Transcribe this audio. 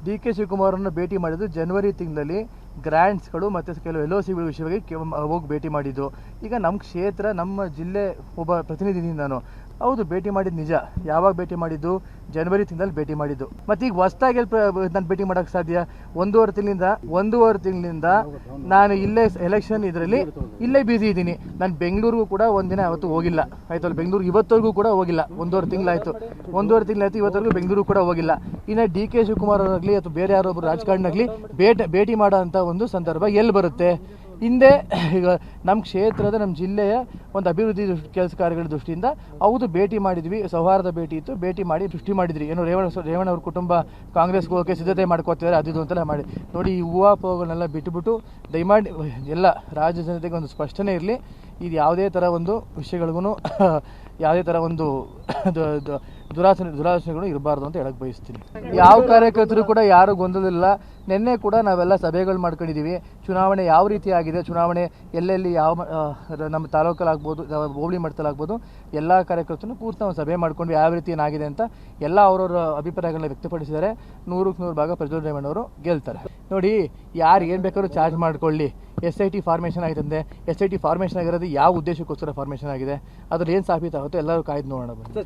ಡಿ.ಕೆ. ಶಿವಕುಮಾರನ್ನು ಭೇಟಿ ಮಾಡಿದ್ದು ಜನವರಿ ತಿಂಗಳಲ್ಲಿ ಗ್ರ್ಯಾಂಟ್ಸ್ಗಳು ಮತ್ತು ಕೆಲವು LOCಗಳ ವಿಷಯವಾಗಿ ಹೋಗಿ ಭೇಟಿ ಮಾಡಿದ್ದು. ಈಗ ನಮ್ಮ ಕ್ಷೇತ್ರ ನಮ್ಮ ಜಿಲ್ಲೆ ಒಬ್ಬ ಪ್ರತಿನಿಧಿ ನಾನು. ಹೌದು, ಭೇಟಿ ಮಾಡಿದ್ದು ನಿಜ. ಯಾವಾಗ ಭೇಟಿ ಮಾಡಿದ್ದು? ಜನವರಿ ತಿಂಗಳಲ್ಲಿ ಭೇಟಿ ಮಾಡಿದ್ದು. ಮತ್ತು ಈಗ ಹೊಸ್ದಾಗಿ ನಾನು ಭೇಟಿ ಮಾಡೋಕ್ಕೆ ಸಾಧ್ಯ? ಒಂದೂವರೆ ತಿಂಗಳಿಂದ ನಾನು ಇಲ್ಲೇ ಎಲೆಕ್ಷನ್ ಇದರಲ್ಲಿ ಇಲ್ಲೇ ಬ್ಯುಸಿ ಇದ್ದೀನಿ. ನಾನು ಬೆಂಗಳೂರಿಗೂ ಕೂಡ ಒಂದಿನ ಅವತ್ತು ಹೋಗಿಲ್ಲ, ಆಯ್ತಲ್ಲ. ಬೆಂಗಳೂರು ಇವತ್ತವರೆಗೂ ಕೂಡ ಹೋಗಿಲ್ಲ. ಒಂದೂವರೆ ತಿಂಗಳಾಯಿತು, ಇವತ್ತವರೆಗೂ ಬೆಂಗಳೂರು ಕೂಡ ಹೋಗಿಲ್ಲ. ಇನ್ನು ಡಿ.ಕೆ. ಶಿವಕುಮಾರ್ ಆಗಲಿ ಅಥವಾ ಬೇರೆ ಯಾರೊಬ್ಬರು ರಾಜಕಾರಣಿಯಾಗಲಿ ಭೇಟಿ ಮಾಡೋ ಅಂಥ ಒಂದು ಸಂದರ್ಭ ಎಲ್ಲಿ ಬರುತ್ತೆ? ಹಿಂದೆ ಈಗ ನಮ್ಮ ಕ್ಷೇತ್ರದ ನಮ್ಮ ಜಿಲ್ಲೆಯ ಒಂದು ಅಭಿವೃದ್ಧಿ ಕೆಲಸ ಕಾರ್ಯಗಳ ದೃಷ್ಟಿಯಿಂದ ಹೌದು ಭೇಟಿ ಮಾಡಿದ್ವಿ, ಸೌಹಾರ್ದ ಭೇಟಿ ಇತ್ತು, ಭೇಟಿ ಮಾಡಿ ಸೃಷ್ಟಿ ಮಾಡಿದ್ರಿ. ಏನೋ ರೇವಣ್ಣ ಅವ್ರ ಕುಟುಂಬ ಕಾಂಗ್ರೆಸ್ಗೆ ಹೋಗೋಕ್ಕೆ ಸಿದ್ಧತೆ ಮಾಡ್ಕೋತಿದ್ದಾರೆ, ಅದು ಅಂತೆಲ್ಲ ಮಾಡಿ ನೋಡಿ. ಈ ಊಹಾಪೋಹಗಳನ್ನೆಲ್ಲ ಬಿಟ್ಟುಬಿಟ್ಟು ದಯಮಾಡಿ ಎಲ್ಲ ರಾಜ್ಯ ಜನತೆಗೆ ಒಂದು ಸ್ಪಷ್ಟನೆ ಇರಲಿ. ಇದು ಯಾವುದೇ ಥರ ಒಂದು ವಿಷಯಗಳಿಗೂ ಯಾವುದೇ ಥರ ಒಂದು ದುರಾಸನೆಗಳು ಇರಬಾರ್ದು ಅಂತ ಹೇಳಕ್ಕೆ ಬಯಸ್ತೀನಿ. ಯಾವ ಕಾರ್ಯಕರ್ತರು ಕೂಡ ಯಾರು ಗೊಂದಲಿಲ್ಲ. ನಿನ್ನೆ ಕೂಡ ನಾವೆಲ್ಲ ಸಭೆಗಳು ಮಾಡ್ಕೊಂಡಿದ್ದೀವಿ. ಚುನಾವಣೆ ಯಾವ ರೀತಿ ಆಗಿದೆ, ಚುನಾವಣೆ ಎಲ್ಲೆಲ್ಲಿ ಯಾವ ನಮ್ಮ ತಾಲೂಕಲ್ಲಾಗ್ಬೋದು, ಹೋಬಳಿ ಮಟ್ಟದಲ್ಲಾಗ್ಬೋದು, ಎಲ್ಲ ಕಾರ್ಯಕರ್ತರು ಕೂತು ನಾವು ಸಭೆ ಮಾಡ್ಕೊಂಡು ಯಾವ ರೀತಿ ಏನಾಗಿದೆ ಅಂತ ಎಲ್ಲ ಅವರವರ ಅಭಿಪ್ರಾಯಗಳನ್ನ ವ್ಯಕ್ತಪಡಿಸಿದ್ದಾರೆ. 100% ಭಾಗ ಪ್ರಜ್ವಲ್ ರೇವಣ್ಣವರು ಗೆಲ್ತಾರೆ. ನೋಡಿ, ಯಾರು ಏನು ಬೇಕಾದ್ರೂ ಚಾರ್ಜ್ ಮಾಡ್ಕೊಳ್ಳಿ. SIT ಫಾರ್ಮೇಷನ್ ಆಗಿದೆ. SIT ಫಾರ್ಮೇಷನ್ ಆಗಿರೋದು ಯಾವ ಉದ್ದೇಶಕ್ಕೋಸ್ಕರ ಫಾರ್ಮೇಷನ್ ಆಗಿದೆ, ಅದ್ರಲ್ಲಿ ಏನು ಸಾಬೀತಾಗುತ್ತೋ ಎಲ್ಲರೂ ಕಾಯ್ದು ನೋಡೋಣ.